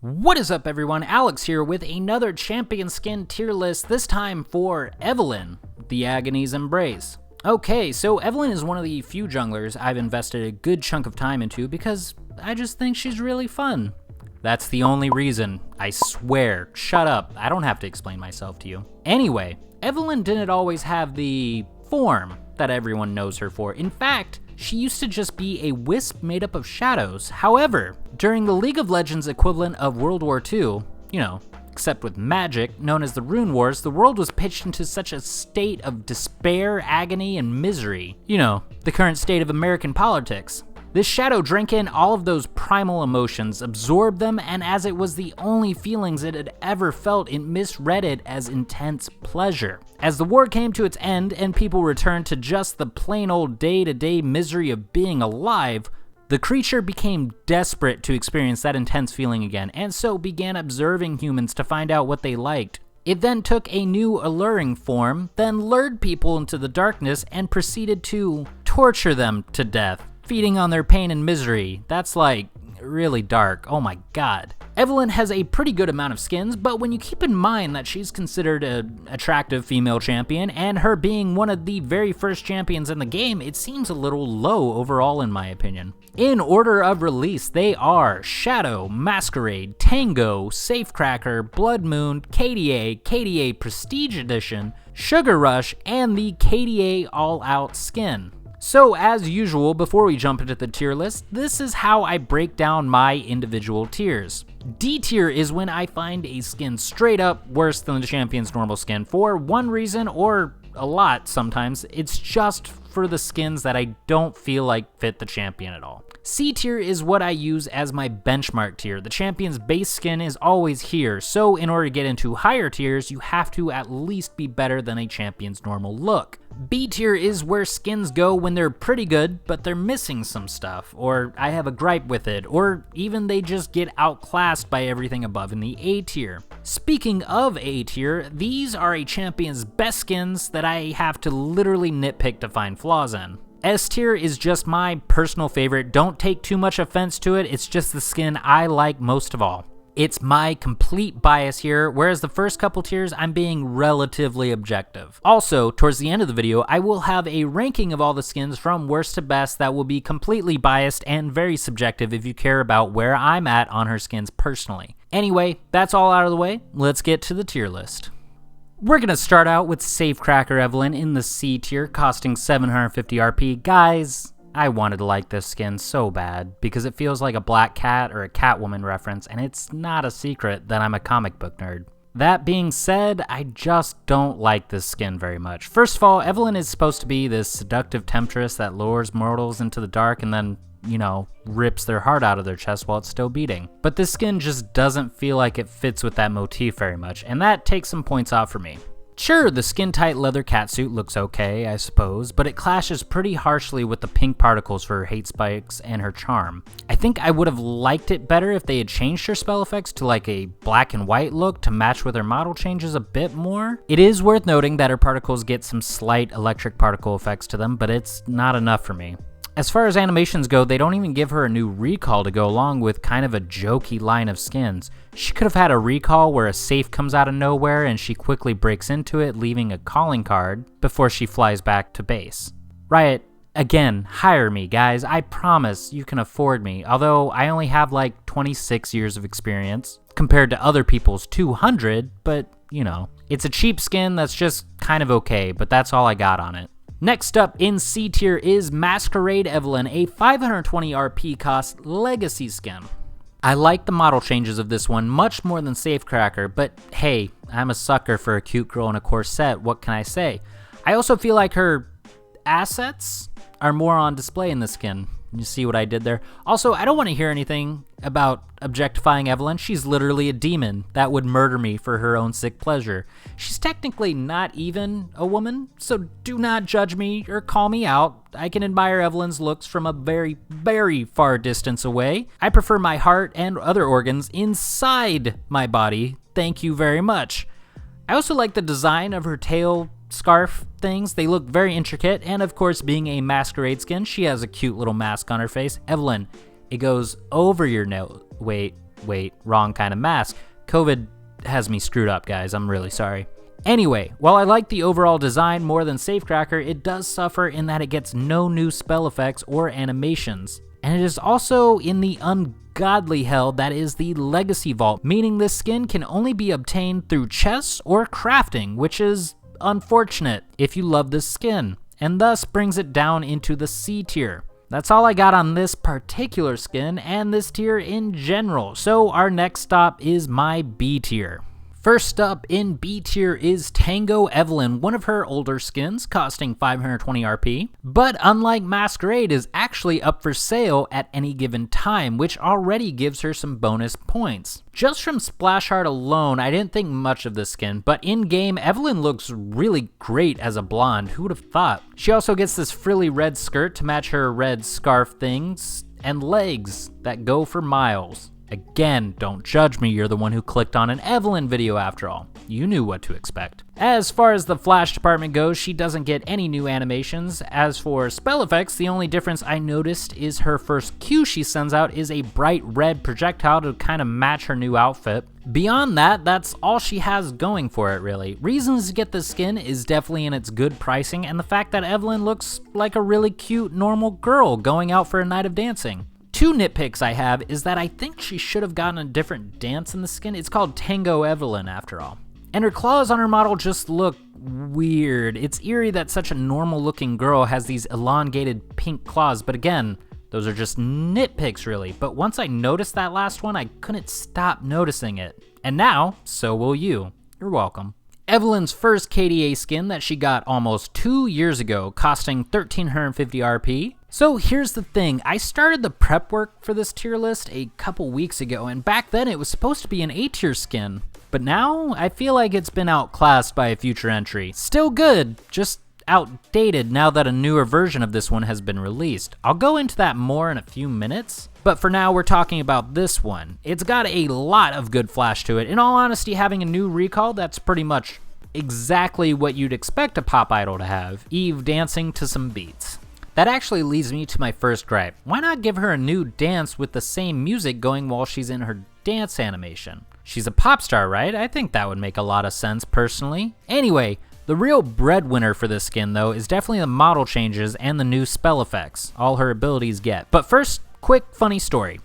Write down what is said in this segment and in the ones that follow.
What is up, everyone? Alex here with another champion skin tier list, this time for Evelynn, the Agony's Embrace. Okay, so Evelynn is one of the few junglers I've invested a good chunk of time into because I just think she's really fun. That's the only reason, I swear. Shut up, I don't have to explain myself to you. Anyway, Evelynn didn't always have the form that everyone knows her for. In fact, she used to just be a wisp made up of shadows. However, during the League of Legends equivalent of World War II, except with magic, known as the Rune Wars, the world was pitched into such a state of despair, agony, and misery. The current state of American politics. This shadow drank in all of those primal emotions, absorbed them, and as it was the only feelings it had ever felt, it misread it as intense pleasure. As the war came to its end and people returned to just the plain old day-to-day misery of being alive, the creature became desperate to experience that intense feeling again, and so began observing humans to find out what they liked. It then took a new alluring form, then lured people into the darkness and proceeded to torture them to death, feeding on their pain and misery. That's like really dark. Oh my god. Evelynn has a pretty good amount of skins, but when you keep in mind that she's considered an attractive female champion, and her being one of the very first champions in the game, it seems a little low overall in my opinion. In order of release, they are Shadow, Masquerade, Tango, Safecracker, Blood Moon, KDA Prestige Edition, Sugar Rush, and the KDA All Out skin. So as usual, before we jump into the tier list, this is how I break down my individual tiers. D tier is when I find a skin straight up worse than the champion's normal skin for one reason or a lot sometimes. It's just for the skins that I don't feel like fit the champion at all. C tier is what I use as my benchmark tier. The champion's base skin is always here, so in order to get into higher tiers, you have to at least be better than a champion's normal look. B tier is where skins go when they're pretty good, but they're missing some stuff, or I have a gripe with it, or even they just get outclassed by everything above in the A tier. Speaking of A tier, these are a champion's best skins that I have to literally nitpick to find flaws in. S tier is just my personal favorite. Don't take too much offense to it, it's just the skin I like most of all. It's my complete bias here, whereas the first couple tiers, I'm being relatively objective. Also, towards the end of the video, I will have a ranking of all the skins from worst to best that will be completely biased and very subjective if you care about where I'm at on her skins personally. Anyway, that's all out of the way, let's get to the tier list. We're gonna start out with Safecracker Evelynn in the C tier, costing 750 RP. Guys, I wanted to like this skin so bad because it feels like a Black Cat or a Catwoman reference, and it's not a secret that I'm a comic book nerd. That being said, I just don't like this skin very much. First of all, Evelynn is supposed to be this seductive temptress that lures mortals into the dark and then, rips their heart out of their chest while it's still beating. But this skin just doesn't feel like it fits with that motif very much, and that takes some points off for me. Sure, the skin-tight leather catsuit looks okay, I suppose, but it clashes pretty harshly with the pink particles for her hate spikes and her charm. I think I would have liked it better if they had changed her spell effects to like a black and white look to match with her model changes a bit more. It is worth noting that her particles get some slight electric particle effects to them, but it's not enough for me. As far as animations go, they don't even give her a new recall to go along with kind of a jokey line of skins. She could have had a recall where a safe comes out of nowhere and she quickly breaks into it, leaving a calling card before she flies back to base. Riot, again, hire me, guys. I promise you can afford me, although I only have like 26 years of experience compared to other people's 200, but it's a cheap skin that's just kind of okay, but that's all I got on it. Next up in C tier is Masquerade Evelynn, a 520 RP cost legacy skin. I like the model changes of this one much more than Safecracker, but hey, I'm a sucker for a cute girl in a corset, what can I say? I also feel like her assets are more on display in the skin. You see what I did there? Also, I don't want to hear anything about objectifying Evelynn. She's literally a demon that would murder me for her own sick pleasure. She's technically not even a woman, so do not judge me or call me out. I can admire Evelynn's looks from a very, very far distance away. I prefer my heart and other organs inside my body. Thank you very much. I also like the design of her tail scarf things. They look very intricate, and of course, being a masquerade skin, she has a cute little mask on her face. Evelynn, it goes over your nose. Wait, wait, wrong kind of mask. COVID has me screwed up, guys. I'm really sorry. Anyway, while I like the overall design more than Safecracker, it does suffer in that it gets no new spell effects or animations. And it is also in the ungodly hell that is the Legacy Vault, meaning this skin can only be obtained through chests or crafting, which is unfortunate if you love this skin, and thus brings it down into the C tier. That's all I got on this particular skin and this tier in general, so our next stop is my B tier. First up in B tier is Tango Evelynn, one of her older skins, costing 520 RP, but unlike Masquerade, is actually up for sale at any given time, which already gives her some bonus points. Just from splash art alone, I didn't think much of this skin, but in-game, Evelynn looks really great as a blonde. Who would have thought? She also gets this frilly red skirt to match her red scarf things, and legs that go for miles. Again, don't judge me, you're the one who clicked on an Evelynn video after all. You knew what to expect. As far as the flash department goes, she doesn't get any new animations. As for spell effects, the only difference I noticed is her first Q she sends out is a bright red projectile to kind of match her new outfit. Beyond that, that's all she has going for it, really. Reasons to get this skin is definitely in its good pricing and the fact that Evelynn looks like a really cute, normal girl going out for a night of dancing. Two nitpicks I have is that I think she should have gotten a different dance in the skin. It's called Tango Evelynn after all. And her claws on her model just look weird. It's eerie that such a normal looking girl has these elongated pink claws, but again, those are just nitpicks really. But once I noticed that last one, I couldn't stop noticing it. And now, so will you. You're welcome. Evelynn's first KDA skin that she got almost 2 years ago, costing 1350 RP. So here's the thing, I started the prep work for this tier list a couple weeks ago, and back then it was supposed to be an A tier skin. But now, I feel like it's been outclassed by a future entry. Still good, just outdated now that a newer version of this one has been released. I'll go into that more in a few minutes, but for now we're talking about this one. It's got a lot of good flash to it. In all honesty, having a new recall, that's pretty much exactly what you'd expect a pop idol to have, Eve dancing to some beats. That actually leads me to my first gripe. Why not give her a new dance with the same music going while she's in her dance animation? She's a pop star, right? I think that would make a lot of sense personally. Anyway, the real breadwinner for this skin though is definitely the model changes and the new spell effects all her abilities get. But first, quick funny story.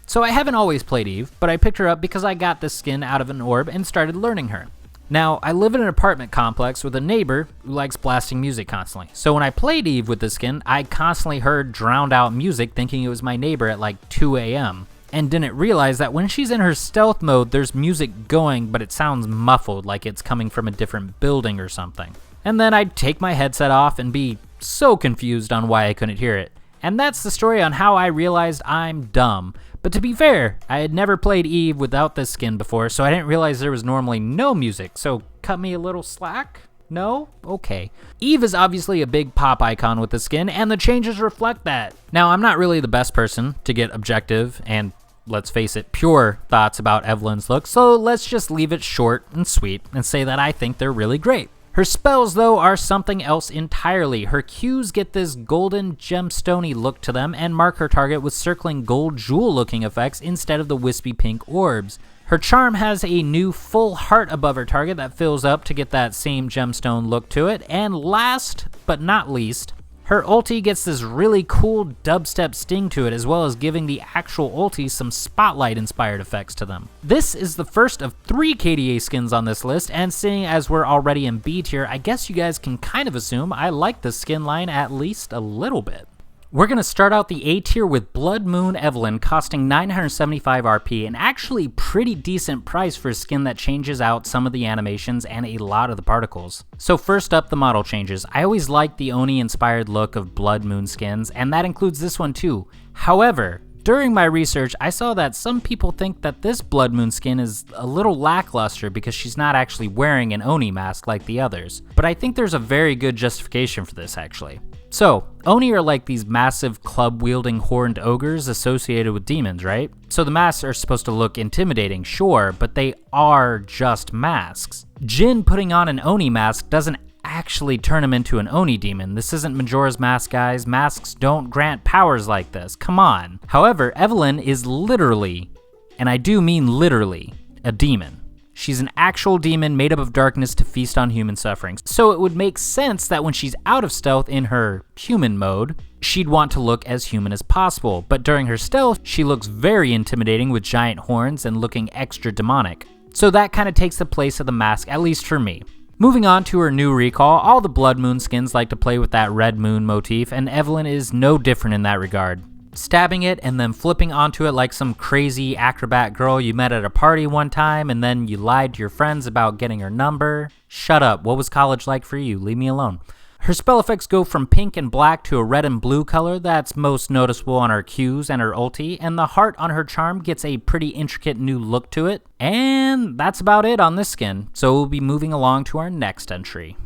So I haven't always played Eve, but I picked her up because I got this skin out of an orb and started learning her. Now, I live in an apartment complex with a neighbor who likes blasting music constantly. So when I played Eve with this skin, I constantly heard drowned out music thinking it was my neighbor at like 2 a.m. and didn't realize that when she's in her stealth mode, there's music going, but it sounds muffled like it's coming from a different building or something. And then I'd take my headset off and be so confused on why I couldn't hear it. And that's the story on how I realized I'm dumb. But to be fair, I had never played Eve without this skin before, so I didn't realize there was normally no music, so cut me a little slack? No? Okay. Eve is obviously a big pop icon with the skin, and the changes reflect that. Now, I'm not really the best person to get objective and, let's face it, pure thoughts about Evelynn's look, so let's just leave it short and sweet and say that I think they're really great. Her spells, though, are something else entirely. Her Qs get this golden gemstone-y look to them and mark her target with circling gold jewel-looking effects instead of the wispy pink orbs. Her charm has a new full heart above her target that fills up to get that same gemstone look to it. And last, but not least, her ulti gets this really cool dubstep sting to it, as well as giving the actual ulti some spotlight-inspired effects to them. This is the first of 3 KDA skins on this list, and seeing as we're already in B tier, I guess you guys can kind of assume I like the skin line at least a little bit. We're going to start out the A tier with Blood Moon Evelynn, costing 975 RP, an actually pretty decent price for a skin that changes out some of the animations and a lot of the particles. So first up, the model changes. I always liked the Oni-inspired look of Blood Moon skins, and that includes this one too. However, during my research, I saw that some people think that this Blood Moon skin is a little lackluster because she's not actually wearing an Oni mask like the others. But I think there's a very good justification for this actually. So, Oni are like these massive club-wielding horned ogres associated with demons, right? So the masks are supposed to look intimidating, sure, but they are just masks. Jin putting on an Oni mask doesn't actually turn him into an Oni demon. This isn't Majora's Mask, guys. Masks don't grant powers like this. Come on. However, Evelynn is literally And I do mean literally a demon. She's an actual demon made up of darkness to feast on human suffering. So it would make sense that when she's out of stealth in her human mode, she'd want to look as human as possible. But during her stealth, she looks very intimidating with giant horns and looking extra demonic. So that kind of takes the place of the mask, at least for me. Moving on to her new recall, all the Blood Moon skins like to play with that red moon motif, and Evelynn is no different in that regard. Stabbing it and then flipping onto it like some crazy acrobat girl you met at a party one time and then you lied to your friends about getting her number. Shut up, what was college like for you? Leave me alone. Her spell effects go from pink and black to a red and blue color that's most noticeable on her Qs and her ulti, and the heart on her charm gets a pretty intricate new look to it. And that's about it on this skin, so we'll be moving along to our next entry.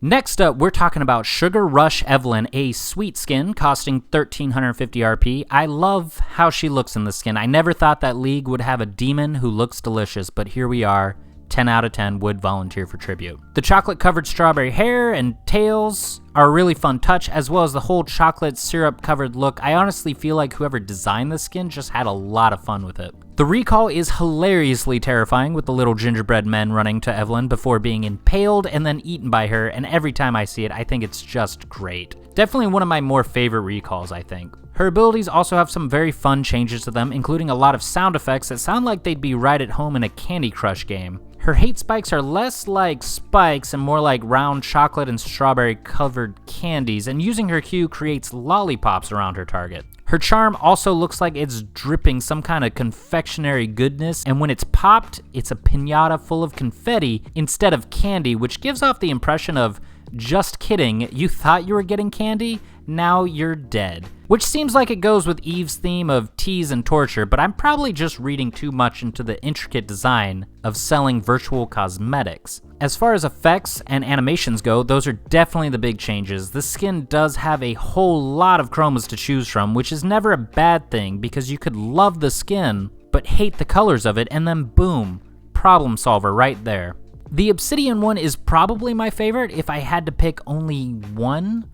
Next up, we're talking about Sugar Rush Evelynn, a sweet skin costing 1350 RP. I love how she looks in the skin. I never thought that League would have a demon who looks delicious, but here we are. 10 out of 10 would volunteer for tribute. The chocolate-covered strawberry hair and tails are a really fun touch, as well as the whole chocolate syrup-covered look. I honestly feel like whoever designed the skin just had a lot of fun with it. The recall is hilariously terrifying with the little gingerbread men running to Evelynn before being impaled and then eaten by her, and every time I see it, I think it's just great. Definitely one of my more favorite recalls, I think. Her abilities also have some very fun changes to them, including a lot of sound effects that sound like they'd be right at home in a Candy Crush game. Her hate spikes are less like spikes and more like round chocolate and strawberry covered candies, and using her Q creates lollipops around her target. Her charm also looks like it's dripping some kind of confectionery goodness, and when it's popped, it's a piñata full of confetti instead of candy, which gives off the impression of, just kidding, you thought you were getting candy? Now you're dead. Which seems like it goes with Eve's theme of tease and torture, but I'm probably just reading too much into the intricate design of selling virtual cosmetics. As far as effects and animations go, those are definitely the big changes. The skin does have a whole lot of chromas to choose from, which is never a bad thing because you could love the skin, but hate the colors of it, and then boom, problem solver right there. The obsidian one is probably my favorite if I had to pick only one.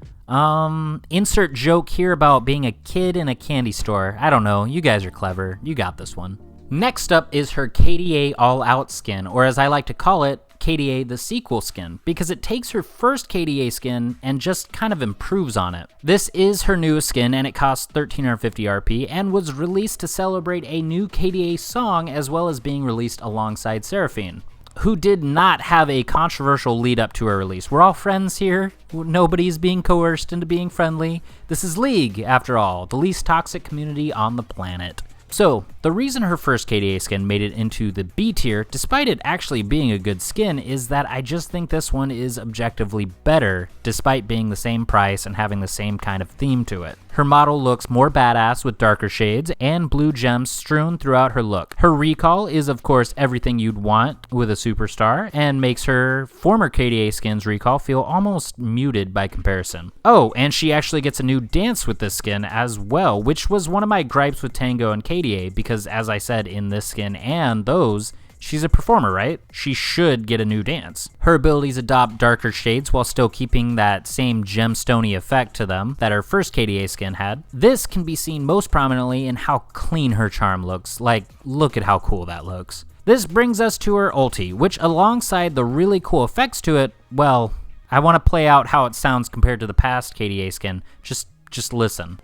Insert joke here about being a kid in a candy store. I don't know, you guys are clever, you got this one. Next up is her KDA All Out skin, or as I like to call it, KDA the sequel skin, because it takes her first KDA skin and just kind of improves on it. This is her newest skin and it costs 1350 RP and was released to celebrate a new KDA song as well as being released alongside Seraphine, who did not have a controversial lead up to her release. We're all friends here. Nobody's being coerced into being friendly. This is League, after all, the least toxic community on the planet. So, the reason her first KDA skin made it into the B tier, despite it actually being a good skin, is that I just think this one is objectively better, despite being the same price and having the same kind of theme to it. Her model looks more badass with darker shades and blue gems strewn throughout her look. Her recall is of course everything you'd want with a superstar and makes her former KDA skin's recall feel almost muted by comparison. Oh, and she actually gets a new dance with this skin as well, which was one of my gripes with Tango and KDA because as I said in this skin and those, she's a performer, right? She should get a new dance. Her abilities adopt darker shades while still keeping that same gemstone-y effect to them that her first KDA skin had. This can be seen most prominently in how clean her charm looks. Like, look at how cool that looks. This brings us to her ulti, which alongside the really cool effects to it, well, I want to play out how it sounds compared to the past KDA skin. Just listen.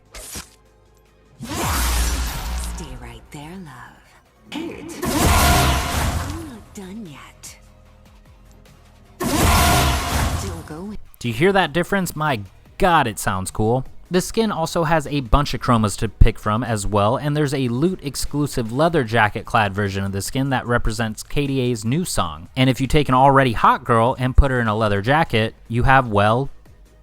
Stay right there, love. Kate. I'm not done yet. Still going. Do you hear that difference? My god, it sounds cool. The skin also has a bunch of chromas to pick from as well, and there's a loot exclusive leather jacket clad version of the skin that represents KDA's new song. And if you take an already hot girl and put her in a leather jacket, you have, well,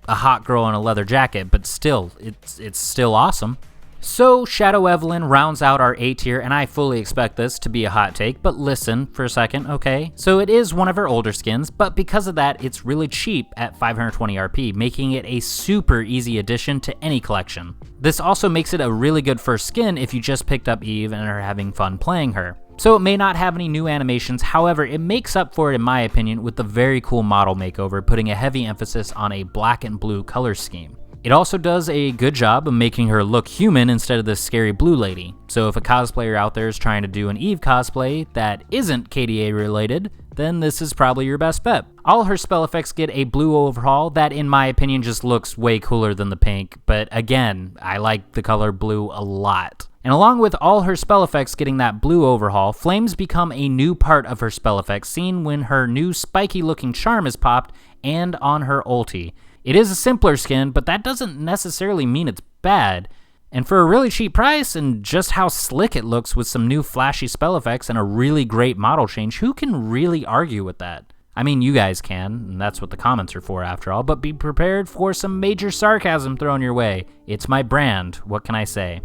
a hot girl in a leather jacket, but still, it's still awesome. So, Shadow Evelynn rounds out our A tier, and I fully expect this to be a hot take, but listen for a second, okay? So it is one of her older skins, but because of that, it's really cheap at 520 RP, making it a super easy addition to any collection. This also makes it a really good first skin if you just picked up Eve and are having fun playing her. So it may not have any new animations, however, it makes up for it in my opinion with the very cool model makeover, putting a heavy emphasis on a black and blue color scheme. It also does a good job of making her look human instead of this scary blue lady. So if a cosplayer out there is trying to do an Eve cosplay that isn't KDA related, then this is probably your best bet. All her spell effects get a blue overhaul that in my opinion just looks way cooler than the pink, but again, I like the color blue a lot. And along with all her spell effects getting that blue overhaul, flames become a new part of her spell effects seen when her new spiky looking charm is popped and on her ulti. It is a simpler skin, but that doesn't necessarily mean it's bad. And for a really cheap price and just how slick it looks with some new flashy spell effects and a really great model change, who can really argue with that? I mean, you guys can, and that's what the comments are for after all, but be prepared for some major sarcasm thrown your way. It's my brand, what can I say?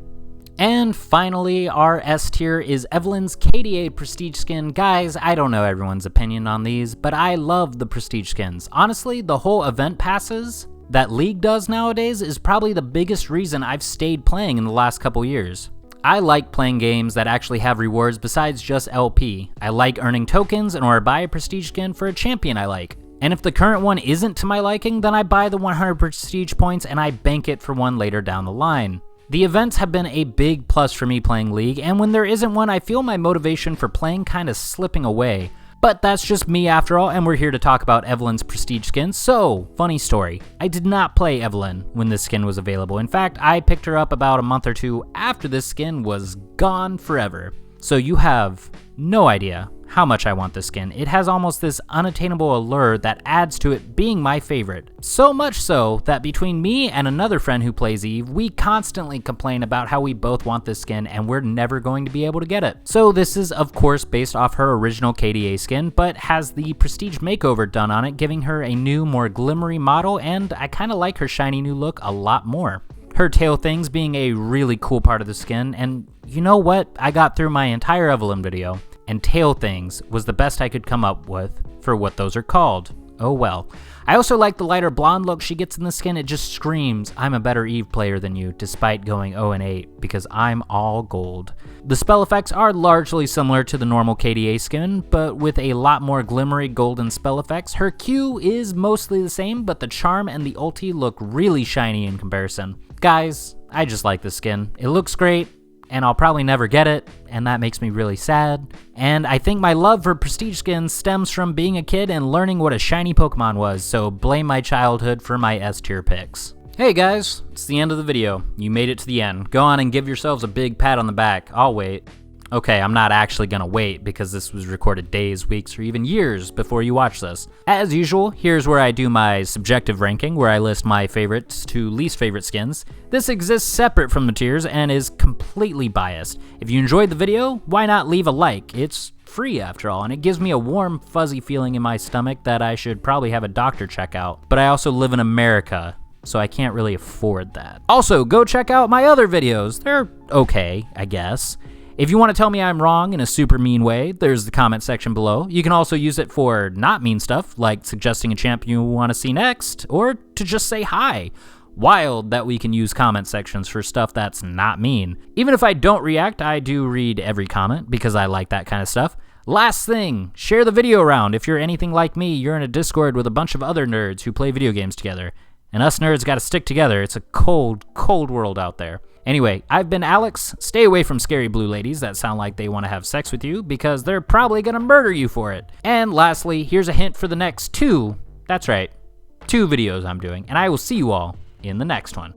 And finally, our S tier is Evelynn's KDA Prestige skin. Guys, I don't know everyone's opinion on these, but I love the Prestige skins. Honestly, the whole event passes that League does nowadays is probably the biggest reason I've stayed playing in the last couple years. I like playing games that actually have rewards besides just LP. I like earning tokens in order to buy a Prestige skin for a champion I like. And if the current one isn't to my liking, then I buy the 100 Prestige points and I bank it for one later down the line. The events have been a big plus for me playing League, and when there isn't one, I feel my motivation for playing kind of slipping away. But that's just me after all, and we're here to talk about Evelynn's Prestige skin. So, funny story, I did not play Evelynn when this skin was available. In fact, I picked her up about a month or two after this skin was gone forever. So you have no idea how much I want this skin. It has almost this unattainable allure that adds to it being my favorite. So much so that between me and another friend who plays Eve, we constantly complain about how we both want this skin and we're never going to be able to get it. So this is of course based off her original KDA skin, but has the Prestige makeover done on it, giving her a new, more glimmery model, and I kind of like her shiny new look a lot more. Her tail things being a really cool part of the skin, and you know what? I got through my entire Evelynn video, and tail things was the best I could come up with for what those are called. Oh well. I also like the lighter blonde look she gets in the skin. It just screams, I'm a better Eve player than you, despite going 0-8, because I'm all gold. The spell effects are largely similar to the normal KDA skin, but with a lot more glimmery golden spell effects. Her Q is mostly the same, but the charm and the ulti look really shiny in comparison. Guys, I just like this skin. It looks great, and I'll probably never get it, and that makes me really sad. And I think my love for Prestige skins stems from being a kid and learning what a shiny Pokemon was, so blame my childhood for my S tier picks. Hey guys, it's the end of the video. You made it to the end. Go on and give yourselves a big pat on the back. I'll wait. Okay, I'm not actually gonna wait because this was recorded days, weeks, or even years before you watch this. As usual, here's where I do my subjective ranking, where I list my favorites to least favorite skins. This exists separate from the tiers and is completely biased. If you enjoyed the video, why not leave a like? It's free after all, and it gives me a warm, fuzzy feeling in my stomach that I should probably have a doctor check out. But I also live in America, so I can't really afford that. Also, go check out my other videos. They're okay, I guess. If you want to tell me I'm wrong in a super mean way, there's the comment section below. You can also use it for not mean stuff, like suggesting a champ you want to see next, or to just say hi. Wild that we can use comment sections for stuff that's not mean. Even if I don't react, I do read every comment because I like that kind of stuff. Last thing, share the video around. If you're anything like me, you're in a Discord with a bunch of other nerds who play video games together. And us nerds gotta stick together. It's a cold, cold world out there. Anyway, I've been Alex. Stay away from scary blue ladies that sound like they want to have sex with you because they're probably gonna murder you for it. And lastly, here's a hint for the next two videos I'm doing, and I will see you all in the next one.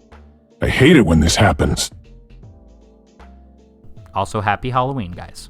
I hate it when this happens. Also, happy Halloween, guys.